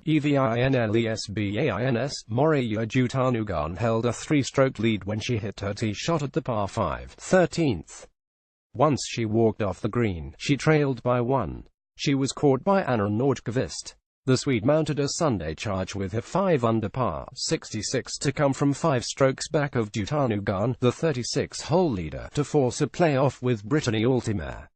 EVIANLESBAINS, Moriya Jutanugarn held a three-stroke lead when she hit her tee shot at the par 5 13th. Once she walked off the green, she trailed by 1. She was caught by Nordqvist. The Swede mounted a Sunday charge with a 5 under par 66 to come from 5 strokes back of Jutanugarn, the 36-hole leader, to force a playoff with Brittany Altomare.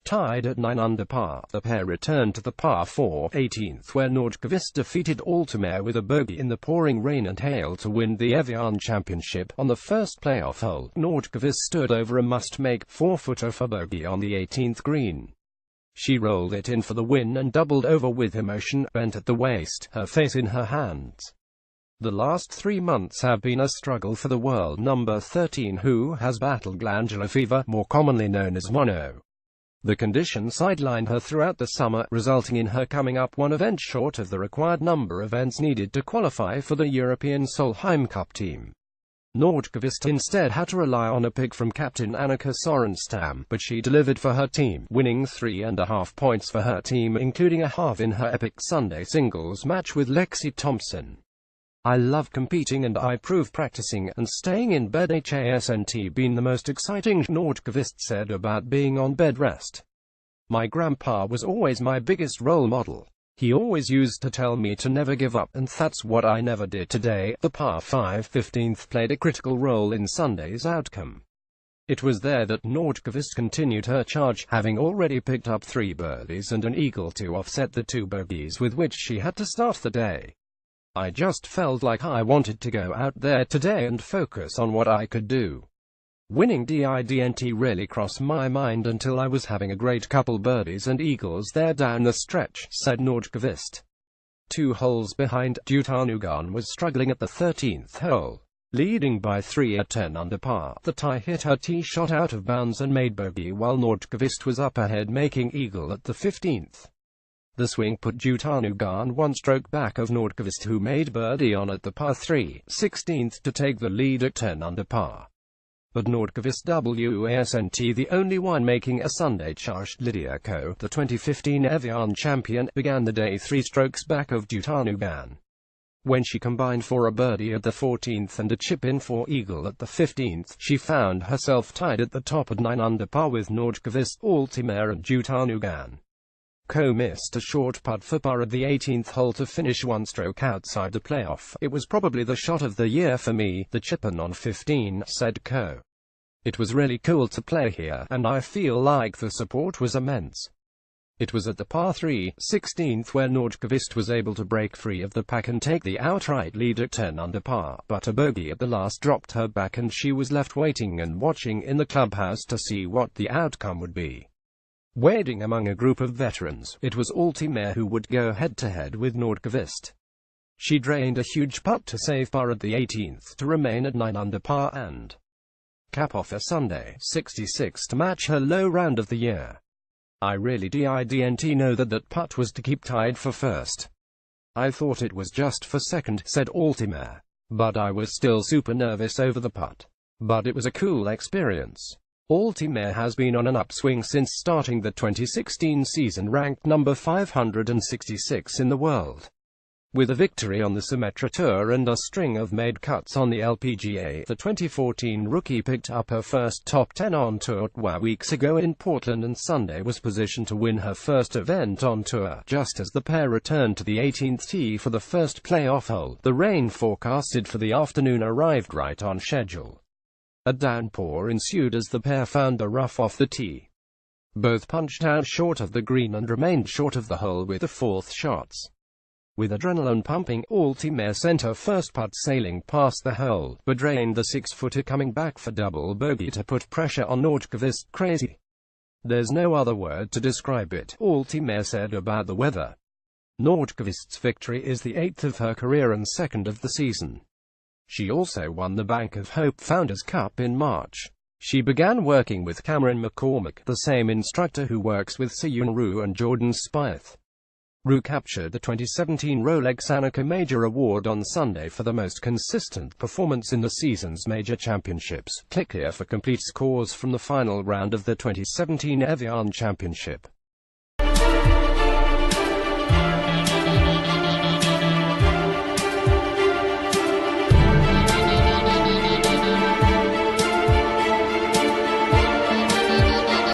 Tied at 9 under par, the pair returned to the par 4 18th where Nordqvist defeated Altomare with a bogey in the pouring rain and hail to win the Evian championship. On the first playoff hole, Nordqvist stood over a must-make 4-footer for bogey on the 18th green. She rolled it in for the win and doubled over with emotion, bent at the waist, her face in her hands. The last 3 months have been a struggle for the world number 13 who has battled glandular fever, more commonly known as mono. The condition sidelined her throughout the summer, resulting in her coming up one event short of the required number of events needed to qualify for the European Solheim Cup team. Nordqvist instead had to rely on a pick from captain Annika Sorenstam, but she delivered for her team, winning 3.5 points for her team, including a half in her epic Sunday singles match with Lexi Thompson. "I love competing and I prove practicing and staying in bed hasn't been the most exciting," Nordqvist said about being on bed rest. "My grandpa was always my biggest role model. He always used to tell me to never give up, and that's what I never did today." The par 5 15th played a critical role in Sunday's outcome. It was there that Nordqvist continued her charge, having already picked up 3 birdies and an eagle to offset the 2 bogeys with which she had to start the day. "I just felt like I wanted to go out there today and focus on what I could do. Winning didn't really cross my mind until I was having a great couple birdies and eagles there down the stretch," said Nordqvist. 2 holes behind, Jutanugarn was struggling at the 13th hole. Leading by 3 at 10 under par, the Thai hit her tee shot out of bounds and made bogey while Nordqvist was up ahead making eagle at the 15th. The swing put Jutanugarn 1 stroke back of Nordqvist, who made birdie on at the par 3 16th to take the lead at 10 under par. But Nordqvist wasn't the only one making a Sunday charge. Lydia Ko, the 2015 Evian champion, began the day 3 strokes back of Jutanugarn. When she combined for a birdie at the 14th and a chip-in for eagle at the 15th, she found herself tied at the top at 9 under par with Nordqvist, Altomare and Jutanugarn. Ko missed a short putt for par at the 18th hole to finish 1 stroke outside the playoff. "It was probably the shot of the year for me, the chip-in on 15, said Ko. "It was really cool to play here, and I feel like the support was immense." It was at the par 3 16th where Nordqvist was able to break free of the pack and take the outright lead at 10 under par, but a bogey at the last dropped her back and she was left waiting and watching in the clubhouse to see what the outcome would be. Wading among a group of veterans, it was Altomare who would go head-to-head with Nordqvist. She drained a huge putt to save par at the 18th to remain at 9 under par and cap off a Sunday 66 to match her low round of the year. "I really didn't know that putt was to keep tied for first. I thought it was just for second," said Altomare. "But I was still super nervous over the putt. But it was a cool experience." Altomare has been on an upswing since starting the 2016 season, ranked number 566 in the world. With a victory on the Sumatra Tour and a string of made cuts on the LPGA, the 2014 rookie picked up her first top 10 on tour weeks ago in Portland and Sunday was positioned to win her first event on tour. Just as the pair returned to the 18th tee for the first playoff hole, the rain forecasted for the afternoon arrived right on schedule. A downpour ensued as the pair found the rough off the tee. Both punched out short of the green and remained short of the hole with the 4th shots. With adrenaline pumping, Altomare sent her first putt sailing past the hole, but drained the 6-footer coming back for double bogey to put pressure on Nordqvist. "Crazy. There's no other word to describe it," Altomare said about the weather. Nordqvist's victory is the 8th of her career and 2nd of the season. She also won the Bank of Hope Founders Cup in March. She began working with Cameron McCormack, the same instructor who works with Siyun Rue and Jordan Spieth. Rue captured the 2017 Rolex Annika Major Award on Sunday for the most consistent performance in the season's major championships. Click here for complete scores from the final round of the 2017 Evian Championship.